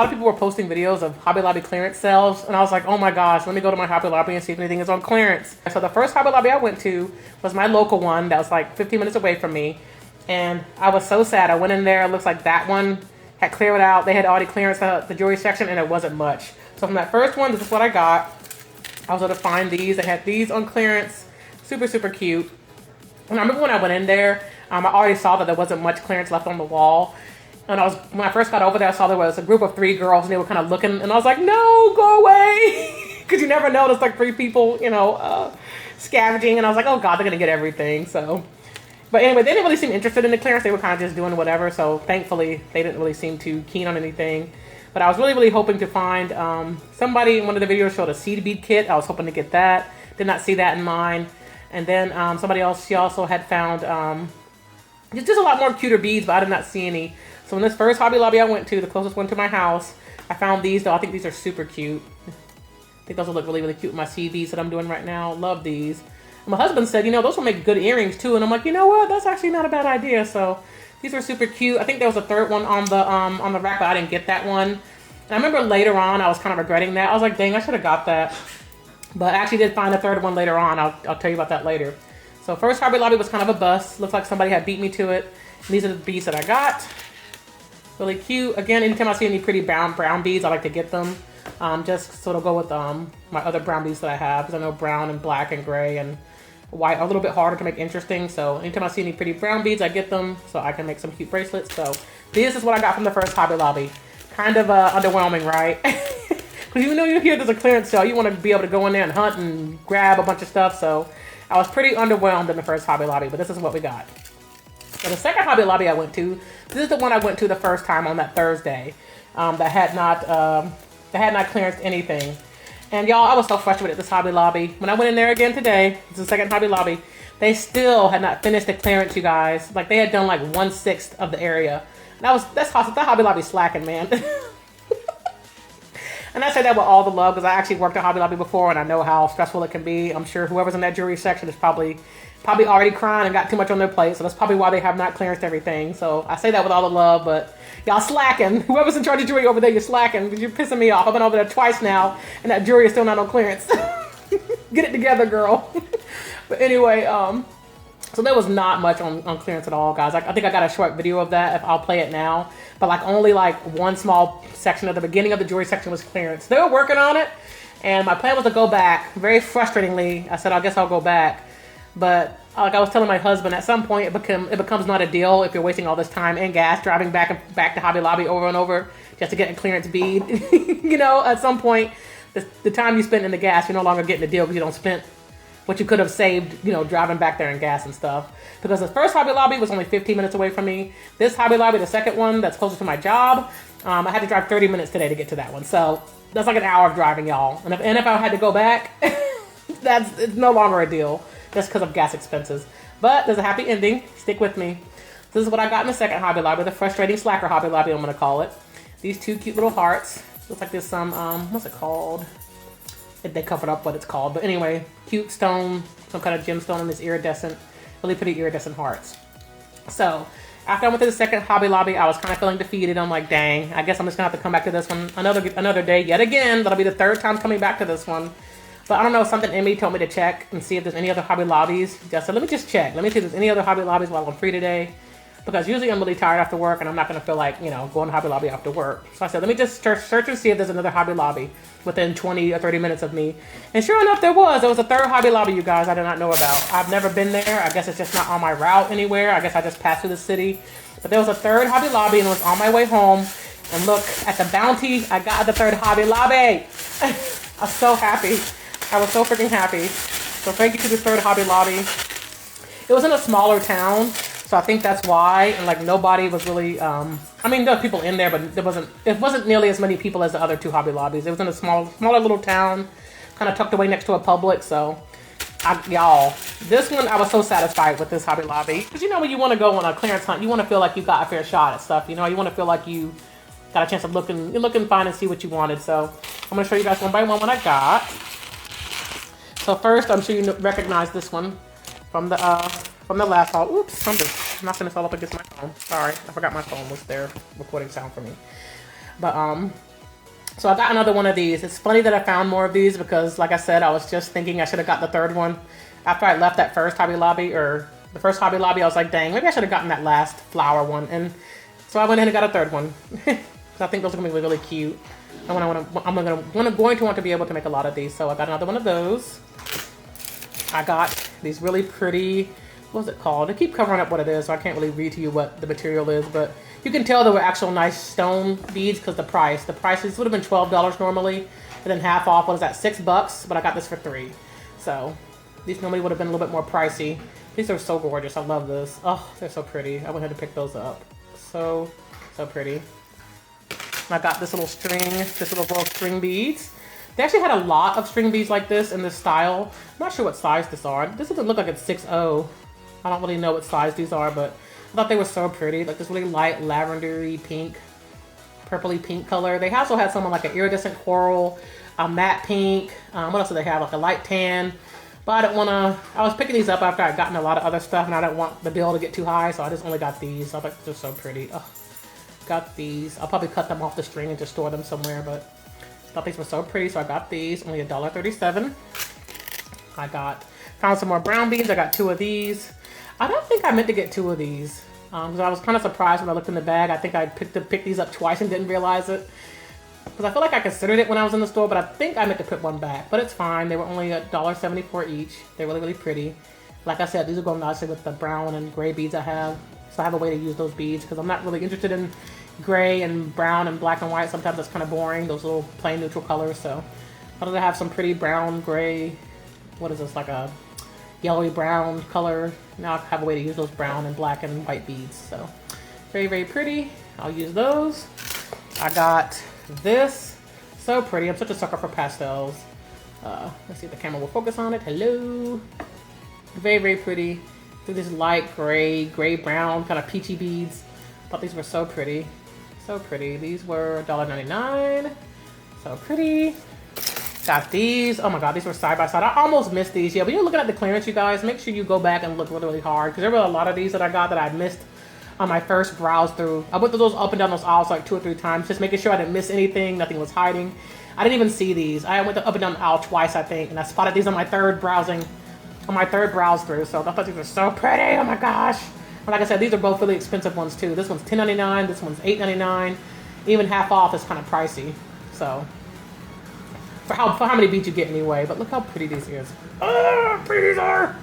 A lot of people were posting videos of Hobby Lobby clearance sales, and I was like, oh my gosh, let me go to my Hobby Lobby and see if anything is on clearance. So the first Hobby Lobby I went to was my local one that was like 15 minutes away from me, and I was so sad. I went in there, it looks like that one had cleared out. They had already clearance the jewelry section, and it wasn't much. So from that first one, this is what I got. I was able to find these. They had these on clearance, super, super cute. And I remember when I went in there, I already saw that there wasn't much clearance left on the wall. And when I first got over there, I saw there was a group of 3 girls, and they were kind of looking, and I was like, no, go away. Because you never know, there's like 3 people, scavenging, and I was like, oh God, they're going to get everything, so. But anyway, they didn't really seem interested in the clearance. They were kind of just doing whatever, so thankfully, they didn't really seem too keen on anything. But I was really, really hoping to find, somebody in one of the videos showed a seed bead kit. I was hoping to get that. Did not see that in mine. And then somebody else, she also had found just a lot more cuter beads, but I did not see any. So in this first Hobby Lobby I went to, the closest one to my house, I found these, though. I think these are super cute. I think those will look really, really cute with my CVs that I'm doing right now. Love these. And my husband said, those will make good earrings too. And I'm like, you know what? That's actually not a bad idea. So these are super cute. I think there was a third one on the rack, but I didn't get that one. And I remember later on, I was kind of regretting that. I was like, dang, I should have got that. But I actually did find a third one later on. I'll tell you about that later. So first Hobby Lobby was kind of a bust. Looks like somebody had beat me to it. And these are the beads that I got. Really cute. Again, anytime I see any pretty brown beads, I like to get them. Just so it'll go with my other brown beads that I have. Because I know brown and black and gray and white are a little bit harder to make interesting. So anytime I see any pretty brown beads, I get them so I can make some cute bracelets. So this is what I got from the first Hobby Lobby. Kind of underwhelming, right? Because even though you hear there's a clearance sale, you want to be able to go in there and hunt and grab a bunch of stuff. So I was pretty underwhelmed in the first Hobby Lobby, but this is what we got. So the second Hobby Lobby I went to, this is the one I went to the first time on that Thursday that had not clearanced anything. And y'all, I was so frustrated with this Hobby Lobby. When I went in there again today, this is the second Hobby Lobby, they still had not finished the clearance, you guys. Like they had done like 1/6 of the area. And that Hobby Lobby slacking, man. And I say that with all the love because I actually worked at Hobby Lobby before and I know how stressful it can be. I'm sure whoever's in that jewelry section is probably already crying and got too much on their plate. So that's probably why they have not clearanced everything. So I say that with all the love, but y'all slacking. Whoever's in charge of jewelry over there, you're slacking because you're pissing me off. I've been over there twice now and that jewelry is still not on clearance. Get it together, girl. But anyway, so there was not much on clearance at all, guys. I think I got a short video of that. If I'll play it now. But like only like one small section of the beginning of the jewelry section was clearance. They were working on it. And my plan was to go back. Very frustratingly, I said, I guess I'll go back. But like I was telling my husband, at some point it becomes not a deal if you're wasting all this time and gas driving back to Hobby Lobby over and over just to get a clearance bead. At some point, the time you spend in the gas, you're no longer getting a deal because you don't spend what you could have saved, driving back there in gas and stuff. Because the first Hobby Lobby was only 15 minutes away from me. This Hobby Lobby, the second one that's closer to my job, I had to drive 30 minutes today to get to that one. So that's like an hour of driving, y'all. And if I had to go back, it's no longer a deal just because of gas expenses. But there's a happy ending. Stick with me. This is what I got in the second Hobby Lobby, the frustrating slacker Hobby Lobby, I'm going to call it. These 2 cute little hearts. Looks like there's some, what's it called? They covered up what it's called. But anyway, cute stone, some kind of gemstone in this iridescent, really pretty iridescent hearts. So after I went to the second Hobby Lobby, I was kind of feeling defeated. I'm like, dang, I guess I'm just going to have to come back to this one another day yet again. That'll be the third time coming back to this one. But I don't know, something in me told me to check and see if there's any other Hobby Lobbies. Just said, let me just check. Let me see if there's any other Hobby Lobbies while I'm free today. Because usually I'm really tired after work and I'm not going to feel like, going to Hobby Lobby after work. So I said, let me just search and see if there's another Hobby Lobby within 20 or 30 minutes of me. And sure enough, there was. There was a third Hobby Lobby, you guys, I did not know about. I've never been there. I guess it's just not on my route anywhere. I guess I just passed through the city. But there was a third Hobby Lobby and it was on my way home. And look at the bounty. I got the third Hobby Lobby. I was so happy. I was so freaking happy. So thank you to the third Hobby Lobby. It was in a smaller town. So I think that's why, and like nobody was really, I mean, there were people in there, but it wasn't nearly as many people as the other 2 Hobby Lobbies. It was in a smaller little town, kind of tucked away next to a Publix. So, y'all, this one, I was so satisfied with this Hobby Lobby. Because when you want to go on a clearance hunt, you want to feel like you got a fair shot at stuff. You want to feel like you got a chance of looking fine and see what you wanted. So I'm going to show you guys one by one what I got. So first, I'm sure you recognize this one from the last haul. Oops, I'm knocking this all up against my phone. Sorry, I forgot my phone was there recording sound for me. But So I got another one of these. It's funny that I found more of these because, like I said, I was just thinking I should have got the third one after I left that first Hobby Lobby, or the first Hobby Lobby. I was like, dang, maybe I should have gotten that last flower one. And so I went in and got a third one. I think those are gonna be really cute. And I'm going to want to be able to make a lot of these. So I got another one of those. I got these really pretty, what's it called? They keep covering up what it is, so I can't really read to you what the material is, but you can tell they were actual nice stone beads because the prices would have been $12 normally, and then half off, what is that, $6? But I got this for $3. So these normally would have been a little bit more pricey. These are so gorgeous. I love this. Oh, they're so pretty. I went ahead and picked those up. So pretty. I got this little string beads. They actually had a lot of string beads like this in this style. I'm not sure what size this are. This doesn't look like it's 6.0. I don't really know what size these are, but I thought they were so pretty. Like this really light lavendery pink, purpley pink color. They also had someone like an iridescent coral, a matte pink. What else do they have? Like a light tan. But I didn't want to, I was picking these up after I'd gotten a lot of other stuff and I didn't want the bill to get too high, so I just only got these. I thought they're so pretty. Oh. Got these. I'll probably cut them off the string and just store them somewhere, but I thought these were so pretty, so I got these. Only $1.37. I found some more brown beads. I got 2 of these. I don't think I meant to get 2 of these because I was kind of surprised when I looked in the bag. I think I picked these up twice and didn't realize it because I feel like I considered it when I was in the store, but I think I meant to put one back. But it's fine. They were only $1.74 each. They're really, really pretty. Like I said, these will go nicely with the brown and gray beads I have. So I have a way to use those beads because I'm not really interested in gray and brown and black and white. Sometimes that's kind of boring, those little plain neutral colors. So I thought I have some pretty brown, gray, what is this, like a yellowy brown color. Now I have a way to use those brown and black and white beads. So very, very pretty. I'll use those. I got this. So pretty. I'm such a sucker for pastels. Let's see if the camera will focus on it. Hello. Very, very pretty. These light gray brown kind of peachy beads. Thought these were so pretty. So pretty. These were $1.99. So pretty. Got these. Oh my god, these were side by side. I almost missed these. Yeah, but you're looking at the clearance, you guys. Make sure you go back and look really, really hard because there were a lot of these that I got that I missed on my first browse through. I went through those up and down those aisles like 2 or 3 times, just making sure I didn't miss anything. Nothing was hiding. I didn't even see these. I went up and down the aisle twice, I think, and I spotted these on my third browse through. So I thought these were so pretty. Oh my gosh. And like I said, these are both really expensive ones too. This one's $10.99. This one's $8.99. Even half off is kind of pricey. So for how many beads you get anyway. But look how pretty these is. Oh, pretty these are.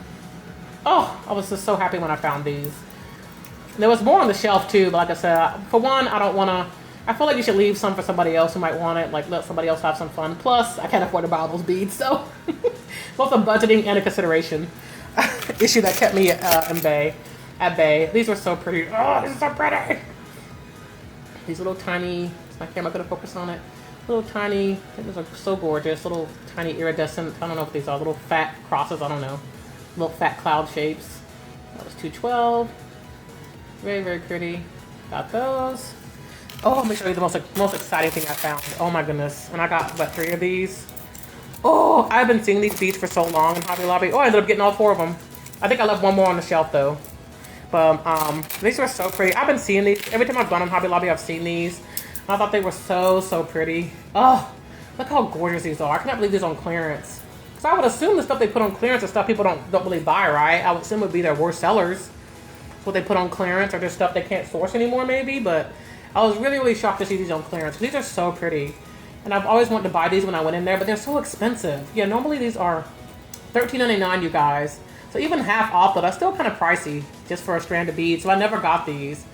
Oh, I was just so happy when I found these. There was more on the shelf too, but like I said, for one, I don't want to. I feel like you should leave some for somebody else who might want it. Like let somebody else have some fun. Plus, I can't afford to buy all those beads, so both a budgeting and a consideration issue that kept me at bay. These were so pretty. Oh, these are so pretty. These little tiny. Is my camera gonna focus on it? Little tiny. I think these are so gorgeous. Little tiny iridescent. I don't know if these are little fat crosses. I don't know. Little fat cloud shapes. That was $2.12. Very, very pretty. Got those. Oh, let me show you the most exciting thing I found. Oh my goodness. And I got, what, 3 of these? Oh, I've been seeing these beads for so long in Hobby Lobby. Oh, I ended up getting all 4 of them. I think I left one more on the shelf though. But these were so pretty. I've been seeing these. Every time I've gone on Hobby Lobby, I've seen these. And I thought they were so, so pretty. Oh, look how gorgeous these are. I cannot believe these on clearance. So I would assume the stuff they put on clearance is stuff people don't really buy, right? I would assume it would be their worst sellers. What they put on clearance or just stuff they can't source anymore maybe, but I was really, really shocked to see these on clearance. These are so pretty. And I've always wanted to buy these when I went in there, but they're so expensive. Yeah, normally these are $13.99, you guys. So even half off, but that's still kind of pricey just for a strand of beads. So I never got these.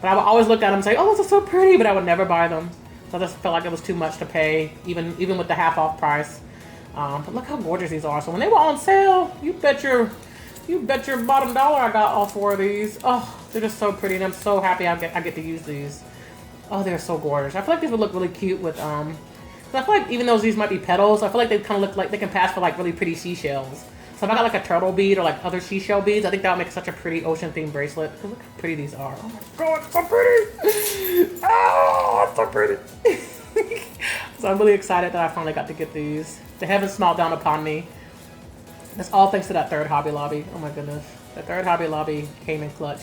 But I would always look at them and say, oh, those are so pretty, but I would never buy them. So I just felt like it was too much to pay, even with the half off price. But look how gorgeous these are. So when they were on sale, you bet your bottom dollar I got all 4 of these. Oh, they're just so pretty, and I'm so happy I get to use these. Oh, they're so gorgeous. I feel like these would look really cute with I feel like even though these might be petals, I feel like they kind of look like they can pass for like really pretty seashells. So if I got like a turtle bead or like other seashell beads, I think that would make such a pretty ocean themed bracelet. Look how pretty these are. Oh my god, it's so pretty! Oh, it's so pretty! So I'm really excited that I finally got to get these. The heavens smiled down upon me. That's all thanks to that third Hobby Lobby. Oh my goodness. The third Hobby Lobby came in clutch.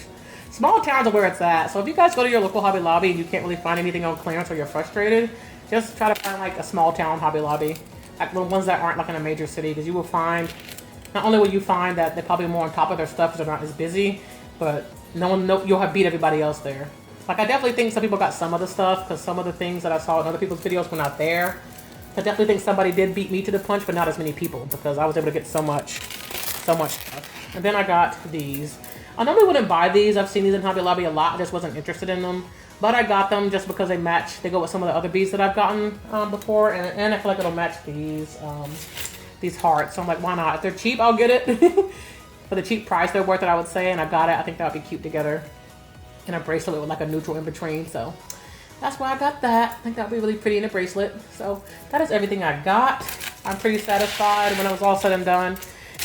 Small towns are where it's at. So if you guys go to your local Hobby Lobby and you can't really find anything on clearance or you're frustrated, Just try to find like a small town Hobby Lobby, like the ones that aren't like in a major city, because you will find, not only will you find that they're probably more on top of their stuff because they're not as busy, but you'll have beat everybody else there. Like, I definitely think some people got some of the stuff, because some of the things that I saw in other people's videos were not there. I definitely think somebody did beat me to the punch, but not as many people, because I was able to get so much stuff. And then I got these. I normally wouldn't buy these. I've seen these in Hobby Lobby a lot. I just wasn't interested in them. But I got them just because they match. They go with some of the other beads that I've gotten before. And I feel like it'll match these hearts. So I'm like, why not? If they're cheap, I'll get it. For the cheap price, they're worth it, I would say. And I got it. I think that would be cute together. And a bracelet with like a neutral in between. So that's why I got that. I think that would be really pretty in a bracelet. So that is everything I got. I'm pretty satisfied when it was all said and done.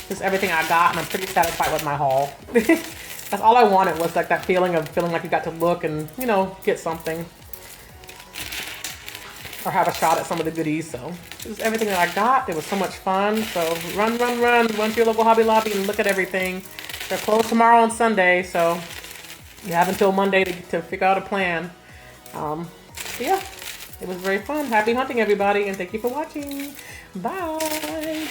Just everything I got, and I'm pretty satisfied with my haul. That's all I wanted, was like that feeling of feeling like you got to look and, you know, get something. Or have a shot at some of the goodies. So this is everything that I got. It was so much fun. So run to your local Hobby Lobby and look at everything. They're closed tomorrow and Sunday, so you have until Monday to figure out a plan. Yeah, it was very fun. Happy hunting, everybody, and thank you for watching. Bye.